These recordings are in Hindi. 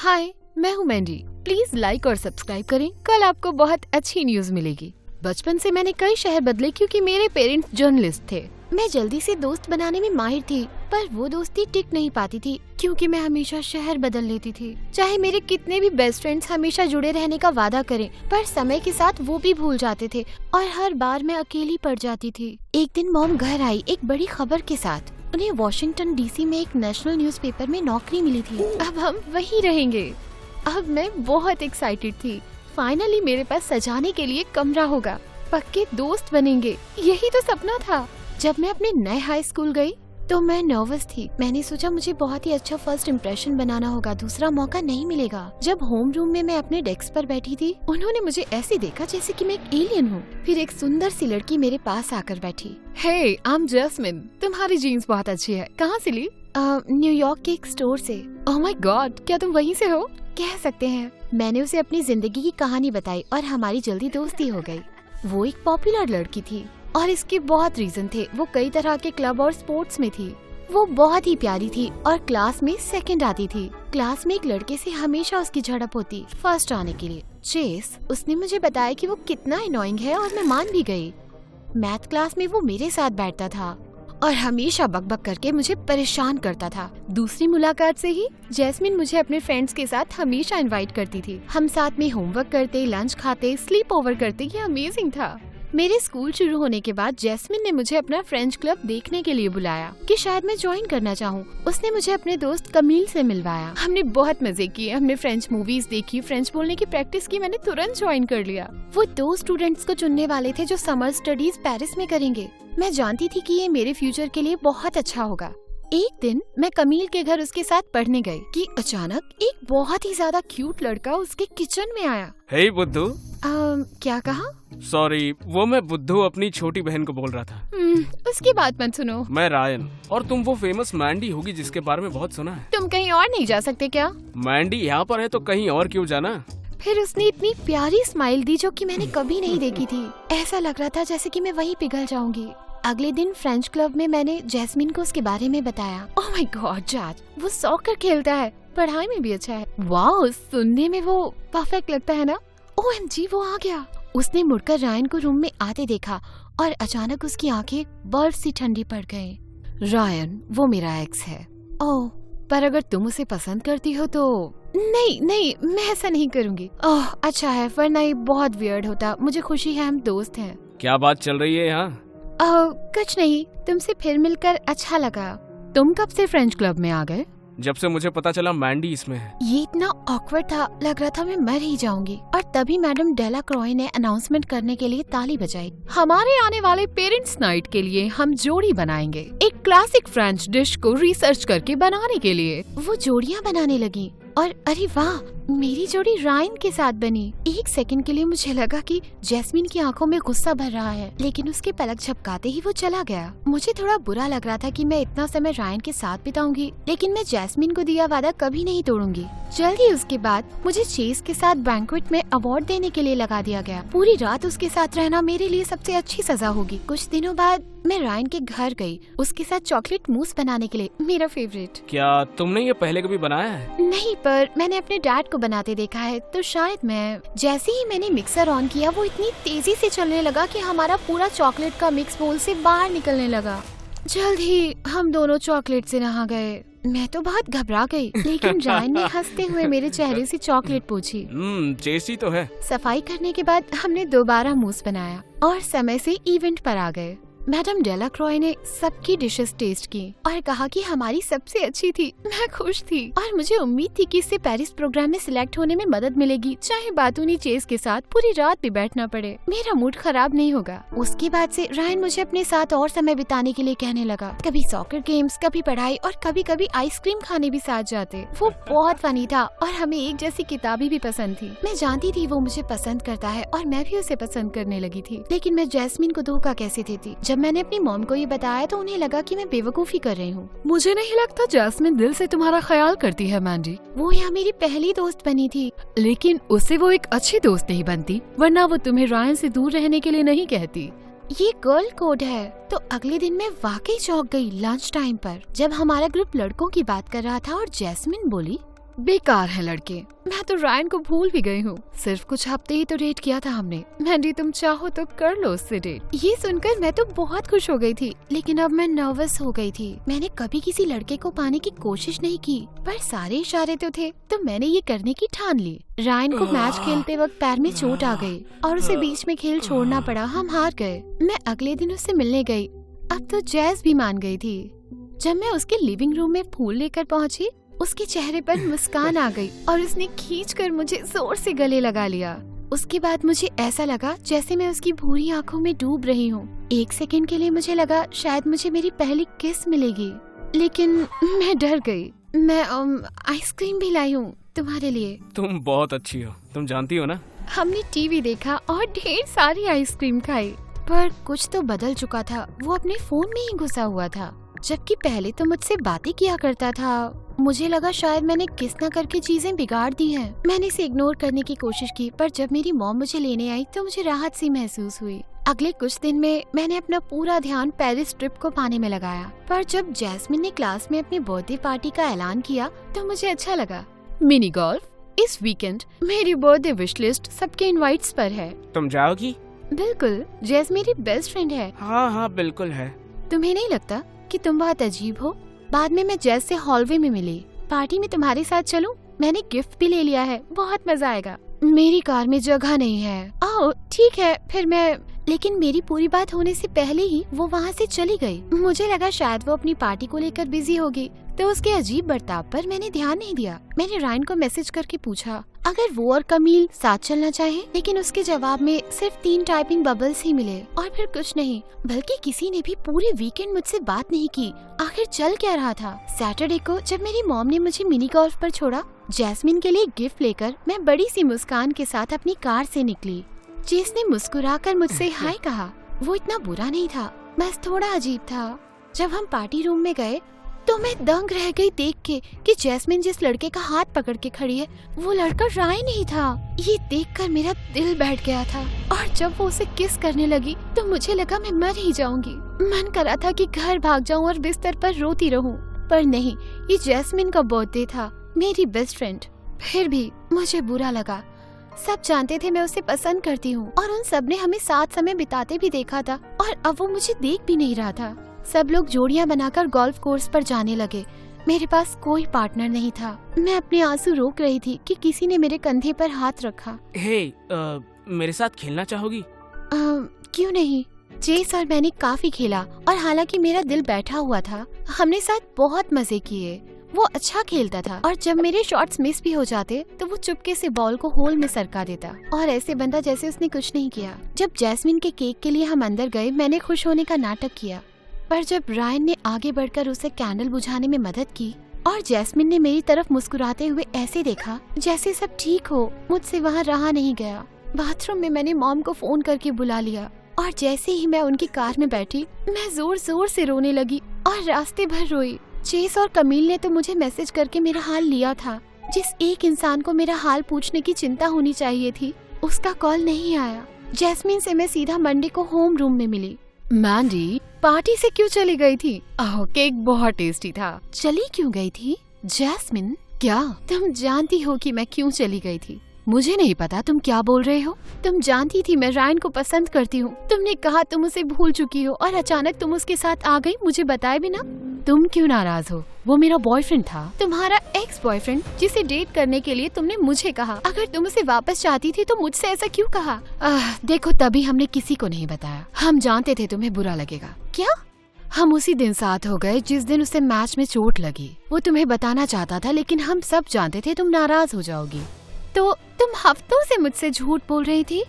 हाय, मैं हूँ मैंडी। प्लीज लाइक और सब्सक्राइब करें, कल आपको बहुत अच्छी न्यूज मिलेगी। बचपन से मैंने कई शहर बदले क्योंकि मेरे पेरेंट्स जर्नलिस्ट थे। मैं जल्दी से दोस्त बनाने में माहिर थी, पर वो दोस्ती टिक नहीं पाती थी क्योंकि मैं हमेशा शहर बदल लेती थी। चाहे मेरे कितने भी बेस्ट फ्रेंड्स हमेशा जुड़े रहने का वादा करें, पर समय के साथ वो भी भूल जाते थे और हर बार मैं अकेली पड़ जाती थी। एक दिन मॉम घर आई एक बड़ी खबर के साथ। उन्हें वॉशिंगटन डीसी में एक नेशनल न्यूज़पेपर में नौकरी मिली थी। अब हम वहीं रहेंगे। अब मैं बहुत एक्साइटेड थी। फाइनली मेरे पास सजाने के लिए कमरा होगा, पक्के दोस्त बनेंगे। यही तो सपना था। जब मैं अपने नए हाई स्कूल गई तो मैं नर्वस थी। मैंने सोचा मुझे बहुत ही अच्छा फर्स्ट इम्प्रेशन बनाना होगा, दूसरा मौका नहीं मिलेगा। जब होम रूम में मैं अपने डेस्क पर बैठी थी, उन्होंने मुझे ऐसे देखा जैसे कि मैं एक एलियन हूँ। फिर एक सुंदर सी लड़की मेरे पास आकर बैठी। हे, आई एम जैस्मिन। तुम्हारी जीन्स बहुत अच्छी है। कहाँ से ली? न्यूयॉर्क के एक स्टोर से। ओह माय गॉड, क्या तुम वहीं से हो? कह सकते हैं। मैंने उसे अपनी जिंदगी की कहानी बताई और हमारी जल्दी दोस्ती हो गई। वो एक पॉपुलर लड़की थी और इसके बहुत रीजन थे। वो कई तरह के क्लब और स्पोर्ट्स में थी। वो बहुत ही प्यारी थी और क्लास में सेकंड आती थी। क्लास में एक लड़के से हमेशा उसकी झड़प होती फर्स्ट आने के लिए। चेस। उसने मुझे बताया कि वो कितना एनोइंग है और मैं मान भी गई। मैथ क्लास में वो मेरे साथ बैठता था और हमेशा बकबक करके मुझे परेशान करता था। दूसरी मुलाकात से ही जैस्मिन मुझे अपने फ्रेंड्स के साथ हमेशा इनवाइट करती थी। हम साथ में होमवर्क करते, लंच खाते, स्लीप ओवर करते। ये अमेजिंग था। मेरे स्कूल शुरू होने के बाद जैस्मिन ने मुझे अपना फ्रेंच क्लब देखने के लिए बुलाया कि शायद मैं ज्वाइन करना चाहूँ। उसने मुझे अपने दोस्त कमील से मिलवाया। हमने बहुत मजे किए। हमने फ्रेंच मूवीज देखी, फ्रेंच बोलने की प्रैक्टिस की। मैंने तुरंत ज्वाइन कर लिया। वो 2 स्टूडेंट्स को चुनने वाले थे जो समर स्टडीज पेरिस में करेंगे। मैं जानती थी कि ये मेरे फ्यूचर के लिए बहुत अच्छा होगा। एक दिन मैं कमील के घर उसके साथ पढ़ने गई कि अचानक एक बहुत ही ज्यादा क्यूट लड़का उसके किचन में आया। हे बुद्धू। क्या कहा? सॉरी, वो मैं बुद्धू अपनी छोटी बहन को बोल रहा था। उसकी बात मत सुनो। मैं रायन, और तुम वो फेमस मैंडी होगी जिसके बारे में बहुत सुना है। तुम कहीं और नहीं जा सकते क्या? मैंडी यहाँ पर है तो कहीं और क्यों जाना। फिर उसने इतनी प्यारी स्माइल दी जो कि मैंने कभी नहीं देखी थी। ऐसा लग रहा था जैसे कि मैं वहीं पिघल जाऊंगी। अगले दिन फ्रेंच क्लब में मैंने जैस्मिन को उसके बारे में बताया। ओह माय गॉड जॉर्ज, वो सॉकर खेलता है, पढ़ाई में भी अच्छा है। वाओ, सुनने में वो परफेक्ट लगता है ना? OMG, वो आ गया। उसने मुड़कर रायन को रूम में आते देखा और अचानक उसकी आंखें बर्फ सी ठंडी पड़ गईं। रायन, वो मेरा एक्स है। ओह, पर अगर तुम उसे पसंद करती हो तो? नहीं, मैं ऐसा नहीं करूँगी। ओह अच्छा है, वरना ये बहुत वियर्ड होता। मुझे खुशी है हम दोस्त हैं। क्या बात चल रही है यहाँ? कुछ नहीं, तुमसे फिर मिलकर अच्छा लगा। तुम कब से फ्रेंच क्लब में आ गए? जब से मुझे पता चला मैंडी इसमें है। ये इतना ऑकवर्ड था, लग रहा था मैं मर ही जाऊंगी। और तभी मैडम डेलाक्रॉय ने अनाउंसमेंट करने के लिए ताली बजाई। हमारे आने वाले पेरेंट्स नाइट के लिए हम जोड़ी बनाएंगे, एक क्लासिक फ्रेंच डिश को रिसर्च करके बनाने के लिए। वो जोड़ियाँ बनाने लगी और अरे वाह, मेरी जोड़ी रायन के साथ बनी। एक सेकंड के लिए मुझे लगा कि जैस्मिन की आंखों में गुस्सा भर रहा है, लेकिन उसके पलक झपकाते ही वो चला गया। मुझे थोड़ा बुरा लग रहा था कि मैं इतना समय रायन के साथ बिताऊंगी, लेकिन मैं जैस्मिन को दिया वादा कभी नहीं तोड़ूंगी। जल्दी उसके बाद मुझे चेस के साथ बैंक्वेट में अवार्ड देने के लिए लगा दिया गया। पूरी रात उसके साथ रहना मेरे लिए सबसे अच्छी सजा होगी। कुछ दिनों बाद मैं रायन के घर गई, उसके साथ चॉकलेट मूस बनाने के लिए, मेरा फेवरेट। क्या तुमने ये पहले कभी बनाया है? नहीं, पर मैंने अपने डैड को बनाते देखा है, तो शायद मैं। जैसे ही मैंने मिक्सर ऑन किया, वो इतनी तेजी से चलने लगा कि हमारा पूरा चॉकलेट का मिक्स बोल से बाहर निकलने लगा। जल्द ही हम दोनों चॉकलेट से नहा गए। मैं तो बहुत घबरा गई, लेकिन रायन ने हंसते हुए मेरे चेहरे से चॉकलेट पूछी। टेस्टी तो है। सफाई करने के बाद हमने दोबारा मूस बनाया और समय से इवेंट पर आ गए। मैडम डेलाक्रॉय ने सबकी डिशेस टेस्ट की और कहा कि हमारी सबसे अच्छी थी। मैं खुश थी और मुझे उम्मीद थी कि इससे पेरिस प्रोग्राम में सिलेक्ट होने में मदद मिलेगी, चाहे बातूनी चेस के साथ पूरी रात भी बैठना पड़े। मेरा मूड खराब नहीं होगा। उसके बाद से रायन मुझे अपने साथ और समय बिताने के लिए कहने लगा। कभी सॉकर गेम्स, कभी पढ़ाई और कभी कभी आइसक्रीम खाने भी साथ जाते। वो बहुत फनी था और हमें एक जैसी किताबें भी पसंद थी। मैं जानती थी वो मुझे पसंद करता है और मैं भी उसे पसंद करने लगी थी, लेकिन मैं जैस्मिन को धोखा कैसे देती। जब मैंने अपनी मॉम को ये बताया तो उन्हें लगा कि मैं बेवकूफी कर रही हूँ। मुझे नहीं लगता जैस्मिन दिल से तुम्हारा ख्याल करती है मैंडी। वो यहाँ मेरी पहली दोस्त बनी थी, लेकिन उससे वो एक अच्छी दोस्त नहीं बनती, वरना वो तुम्हें रायन से दूर रहने के लिए नहीं कहती। ये गर्ल कोड है। तो अगले दिन मैं वाकई चौंक गई लंच टाइम पर, जब हमारा ग्रुप लड़कों की बात कर रहा था और जैस्मिन बोली, बेकार है लड़के। मैं तो रायन को भूल भी गई हूँ। सिर्फ कुछ हफ्ते ही तो डेट किया था हमने। मैंडी तुम चाहो तो कर लो उससे डेट। ये सुनकर मैं तो बहुत खुश हो गई थी, लेकिन अब मैं नर्वस हो गई थी। मैंने कभी किसी लड़के को पाने की कोशिश नहीं की, पर सारे इशारे तो थे, तो मैंने ये करने की ठान ली। रायन को मैच खेलते वक्त पैर में चोट आ गई और उसे बीच में खेल छोड़ना पड़ा। हम हार गए। मैं अगले दिन उससे मिलने गई। अब तो जैस भी मान गई थी। जब मैं उसके लिविंग रूम में फूल लेकर पहुंची, उसके चेहरे पर मुस्कान आ गई और उसने खींचकर मुझे जोर से गले लगा लिया। उसके बाद मुझे ऐसा लगा जैसे मैं उसकी भूरी आंखों में डूब रही हूँ। एक सेकंड के लिए मुझे लगा शायद मुझे मेरी पहली किस मिलेगी, लेकिन मैं डर गई। मैं आइसक्रीम भी लाई हूँ तुम्हारे लिए। तुम बहुत अच्छी हो, तुम जानती हो ना। हमने टीवी देखा और ढेर सारी आइसक्रीम खाई, पर कुछ तो बदल चुका था। वो अपने फोन में ही घुसा हुआ था, जबकि पहले तो मुझसे बातें किया करता था। मुझे लगा शायद मैंने किस न करके चीजें बिगाड़ दी हैं। मैंने इसे इग्नोर करने की कोशिश की, पर जब मेरी मॉम मुझे लेने आई तो मुझे राहत सी महसूस हुई। अगले कुछ दिन में मैंने अपना पूरा ध्यान पेरिस ट्रिप को पाने में लगाया, पर जब जैस्मिन ने क्लास में अपनी बर्थडे पार्टी का ऐलान किया तो मुझे अच्छा लगा। मिनी गोल्फ इस वीकेंड। मेरी बर्थडे विश लिस्ट सबके इनवाइट्स पर है। तुम जाओगी? बिल्कुल, जैस मेरी बेस्ट फ्रेंड है। हाँ बिल्कुल है। तुम्हें नहीं लगता कि तुम बहुत अजीब हो? बाद में मैं जैस से हॉलवे में मिली। पार्टी में तुम्हारे साथ चलूं? मैंने गिफ्ट भी ले लिया है, बहुत मजा आएगा। मेरी कार में जगह नहीं है। आओ ठीक है फिर मैं। लेकिन मेरी पूरी बात होने से पहले ही वो वहाँ से चली गई। मुझे लगा शायद वो अपनी पार्टी को लेकर बिजी होगी, तो उसके अजीब बर्ताव पर मैंने ध्यान नहीं दिया। मैंने रायन को मैसेज करके पूछा अगर वो और कमील साथ चलना चाहे, लेकिन उसके जवाब में सिर्फ 3 टाइपिंग बबल्स ही मिले और फिर कुछ नहीं। बल्कि किसी ने भी पूरे वीकेंड मुझसे बात नहीं की। आखिर चल क्या रहा था? सैटरडे को जब मेरी मॉम ने मुझे मिनी गोल्फ पर छोड़ा, जैस्मिन के लिए गिफ्ट लेकर मैं बड़ी सी मुस्कान के साथ अपनी कार से निकली। जेस ने मुस्कुराकर मुझसे हाय कहा। वो इतना बुरा नहीं था, बस थोड़ा अजीब था। जब हम पार्टी रूम में गए तो मैं दंग रह गई देख के कि जैस्मिन जिस लड़के का हाथ पकड़ के खड़ी है वो लड़का रायन ही था। ये देखकर मेरा दिल बैठ गया था और जब वो उसे किस करने लगी तो मुझे लगा मैं मर ही जाऊंगी। मन करा था कि घर भाग जाऊं और बिस्तर पर रोती रहूं, पर नहीं, ये जैस्मिन का बर्थडे था, मेरी बेस्ट फ्रेंड। फिर भी मुझे बुरा लगा। सब जानते थे मैं उसे पसंद करती हूँ और उन सब ने हमें साथ समय बिताते भी देखा था, और अब वो मुझे देख भी नहीं रहा था। सब लोग जोड़ियां बनाकर गोल्फ कोर्स पर जाने लगे। मेरे पास कोई पार्टनर नहीं था। मैं अपने आंसू रोक रही थी कि किसी ने मेरे कंधे पर हाथ रखा। हे, मेरे साथ खेलना चाहोगी? क्यों नहीं। जेस और मैंने काफी खेला और हालांकि मेरा दिल बैठा हुआ था, हमने साथ बहुत मजे किए। वो अच्छा खेलता था और जब मेरे शॉट्स मिस भी हो जाते तो वो चुपके से बॉल को होल में सरका देता और ऐसे बनता जैसे उसने कुछ नहीं किया। जब जैस्मिन के केक के लिए हम अंदर गए, मैंने खुश होने का नाटक किया, पर जब रायन ने आगे बढ़कर उसे कैंडल बुझाने में मदद की और जैस्मिन ने मेरी तरफ मुस्कुराते हुए ऐसे देखा जैसे सब ठीक हो, मुझसे वहाँ रहा नहीं गया। बाथरूम में मैंने मॉम को फोन करके बुला लिया और जैसे ही मैं उनकी कार में बैठी, मैं जोर जोर से रोने लगी और रास्ते भर रोई। जेस और कमील ने तो मुझे मैसेज करके मेरा हाल लिया था। जिस एक इंसान को मेरा हाल पूछने की चिंता होनी चाहिए थी, उसका कॉल नहीं आया। जैस्मिन से मैं सीधा मंडे को होम रूम में मिली। मैंडी पार्टी से क्यों चली गई थी? ओह, केक बहुत टेस्टी था। चली क्यों गई थी? जैस्मिन, क्या तुम जानती हो कि मैं क्यों चली गई थी? मुझे नहीं पता तुम क्या बोल रहे हो। तुम जानती थी मैं रायन को पसंद करती हूँ। तुमने कहा तुम उसे भूल चुकी हो और अचानक तुम उसके साथ आ गई मुझे बताए बिना। तुम क्यों नाराज हो? वो मेरा बॉयफ्रेंड था, तुम्हारा एक्स बॉयफ्रेंड, जिसे डेट करने के लिए तुमने मुझे कहा। अगर तुम उसे वापस चाहती थी तो मुझसे ऐसा क्यों कहा? देखो, तभी हमने किसी को नहीं बताया। हम जानते थे तुम्हें बुरा लगेगा। क्या? हम उसी दिन साथ हो गए जिस दिन उसे मैच में चोट लगी। वो तुम्हें बताना चाहता था, लेकिन हम सब जानते थे तुम नाराज हो जाओगी। तो तुम हफ्तों से मुझसे झूठ बोल रही थी।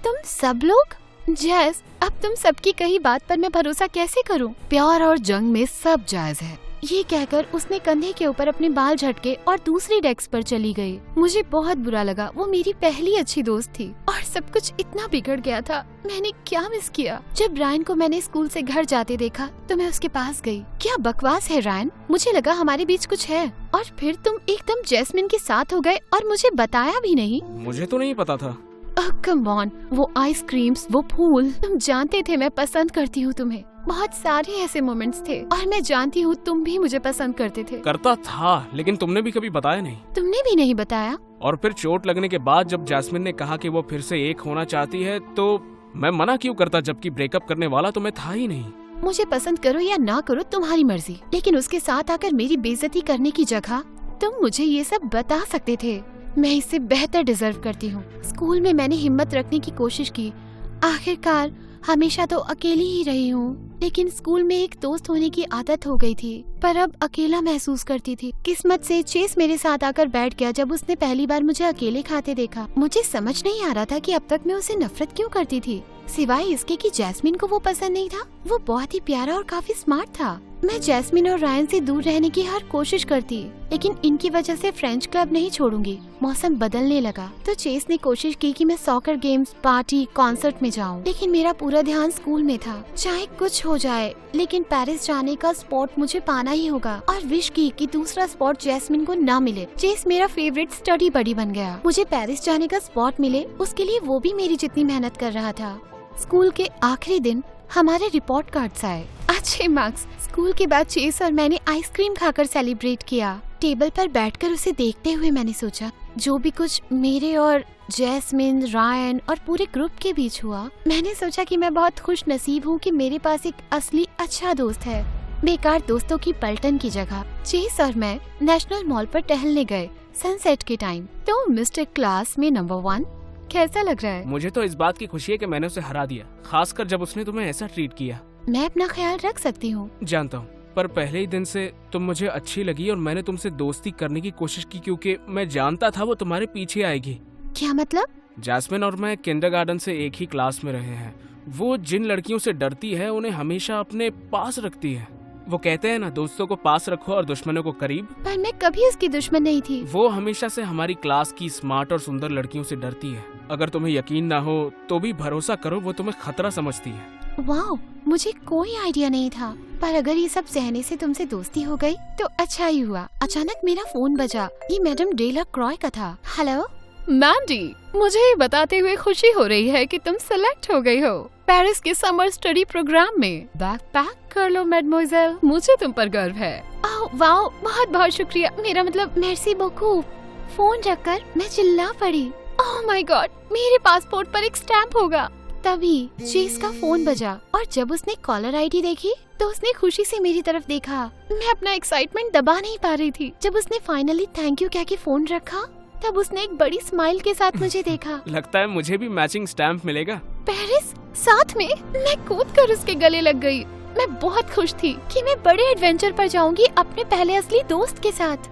तुम सब लोग? जैस, अब तुम सबकी कही बात पर मैं भरोसा कैसे करूं? प्यार और जंग में सब जायज है। ये कहकर उसने कंधे के ऊपर अपने बाल झटके और दूसरी डेस्क पर चली गई। मुझे बहुत बुरा लगा। वो मेरी पहली अच्छी दोस्त थी और सब कुछ इतना बिगड़ गया था। मैंने क्या मिस किया? जब रायन को मैंने स्कूल से घर जाते देखा तो मैं उसके पास गई। क्या बकवास है रायन? मुझे लगा हमारे बीच कुछ है, और फिर तुम एकदम जैस्मिन के साथ हो गए और मुझे बताया भी नहीं। मुझे तो नहीं पता था। कम ऑन, वो आइसक्रीम्स, वो फूल, तुम जानते थे मैं पसंद करती हूँ तुम्हें। बहुत सारे ऐसे मोमेंट्स थे और मैं जानती हूँ तुम भी मुझे पसंद करते थे। करता था, लेकिन तुमने भी कभी बताया नहीं। तुमने भी नहीं बताया। और फिर चोट लगने के बाद जब जैस्मिन ने कहा कि वो फिर से एक होना चाहती है तो मैं मना क्यों करता, जबकि ब्रेकअप करने वाला तो मैं था ही नहीं। मुझे पसंद करो या ना करो तुम्हारी मर्जी, लेकिन उसके साथ आकर मेरी बेइज्जती करने की जगह तुम मुझे ये सब बता सकते थे। मैं इससे बेहतर डिजर्व करती हूँ। स्कूल में मैंने हिम्मत रखने की कोशिश की, आखिरकार हमेशा तो अकेली ही रही हूँ, लेकिन स्कूल में एक दोस्त होने की आदत हो गई थी, पर अब अकेला महसूस करती थी। किस्मत से चेस मेरे साथ आकर बैठ गया जब उसने पहली बार मुझे अकेले खाते देखा। मुझे समझ नहीं आ रहा था कि अब तक मैं उसे नफरत क्यों करती थी, सिवाय इसके कि जैस्मिन को वो पसंद नहीं था। वो बहुत ही प्यारा और काफी स्मार्ट था। मैं जैस्मिन और रायन से दूर रहने की हर कोशिश करती, लेकिन इनकी वजह से फ्रेंच क्लब नहीं छोड़ूंगी। मौसम बदलने लगा तो चेस ने कोशिश की कि मैं सॉकर गेम्स, पार्टी, कॉन्सर्ट में जाऊं, लेकिन मेरा पूरा ध्यान स्कूल में था। चाहे कुछ हो जाए, लेकिन पेरिस जाने का स्पॉट मुझे पाना ही होगा, और विश की कि दूसरा स्पॉट जैस्मिन को ना मिले। चेस मेरा फेवरेट स्टडी बडी बन गया। मुझे पेरिस जाने का स्पॉट मिले, उसके लिए वो भी मेरी जितनी मेहनत कर रहा था। स्कूल के आखिरी दिन हमारे रिपोर्ट कार्ड्स आए, अच्छे मार्क्स। स्कूल के बाद चेस और मैंने आइसक्रीम खाकर सेलिब्रेट किया। टेबल पर बैठकर उसे देखते हुए मैंने सोचा, जो भी कुछ मेरे और जैस्मिन, रायन और पूरे ग्रुप के बीच हुआ, मैंने सोचा कि मैं बहुत खुश नसीब हूँ कि मेरे पास एक असली अच्छा दोस्त है। बेकार दोस्तों की पलटन की जगह चेस और मैं नेशनल मॉल पर टहलने गए सनसेट के टाइम। तो मिस्टर क्लास में नंबर 1, कैसा लग रहा है? मुझे तो इस बात की खुशी है कि मैंने उसे हरा दिया, खासकर जब उसने तुम्हें ऐसा ट्रीट किया। मैं अपना ख्याल रख सकती हूँ। जानता हूँ, पर पहले ही दिन से तुम मुझे अच्छी लगी और मैंने तुमसे दोस्ती करने की कोशिश की, क्योंकि मैं जानता था वो तुम्हारे पीछे आएगी। क्या मतलब? जैस्मिन और मैं किंडरगार्टन से एक ही क्लास में रहे हैं। वो जिन लड़कियों से डरती है उन्हें हमेशा अपने पास रखती है। वो कहते हैं ना, दोस्तों को पास रखो और दुश्मनों को करीब। पर मैं कभी उसकी दुश्मन नहीं थी। वो हमेशा से हमारी क्लास की स्मार्ट और सुंदर लड़कियों से डरती है। अगर तुम्हें यकीन ना हो तो भी भरोसा करो, वो तुम्हें खतरा समझती है। वाह, मुझे कोई आइडिया नहीं था, पर अगर ये सब सहने से तुमसे दोस्ती हो गई तो अच्छा ही हुआ। अचानक मेरा फोन बजा। ये मैडम डेला क्रॉय का था। हेलो मैंडी, मुझे ये बताते हुए खुशी हो रही है कि तुम सेलेक्ट हो गई हो पेरिस के समर स्टडी प्रोग्राम में। बैग पैक कर लो मैडमोइजेल, मुझे तुम पर गर्व है। ओह वाह, बहुत बहुत शुक्रिया, मेरा मतलब मेर्सी beaucoup। फोन रखकर मैं चिल्ला पड़ी, ओह माय गॉड, मेरे पासपोर्ट पर एक स्टैम्प होगा। तभी चेस का फोन बजा और जब उसने कॉलर आईडी देखी तो उसने खुशी से मेरी तरफ देखा। मैं अपना एक्साइटमेंट दबा नहीं पा रही थी। जब उसने फाइनली थैंक यू कह के फोन रखा, तब उसने एक बड़ी स्माइल के साथ मुझे देखा। लगता है मुझे भी मैचिंग स्टैम्प मिलेगा। पेरिस साथ में? मैं कूदकर उसके गले लग गई। मैं बहुत खुश थी कि मैं बड़े एडवेंचर पर जाऊंगी अपने पहले असली दोस्त के साथ।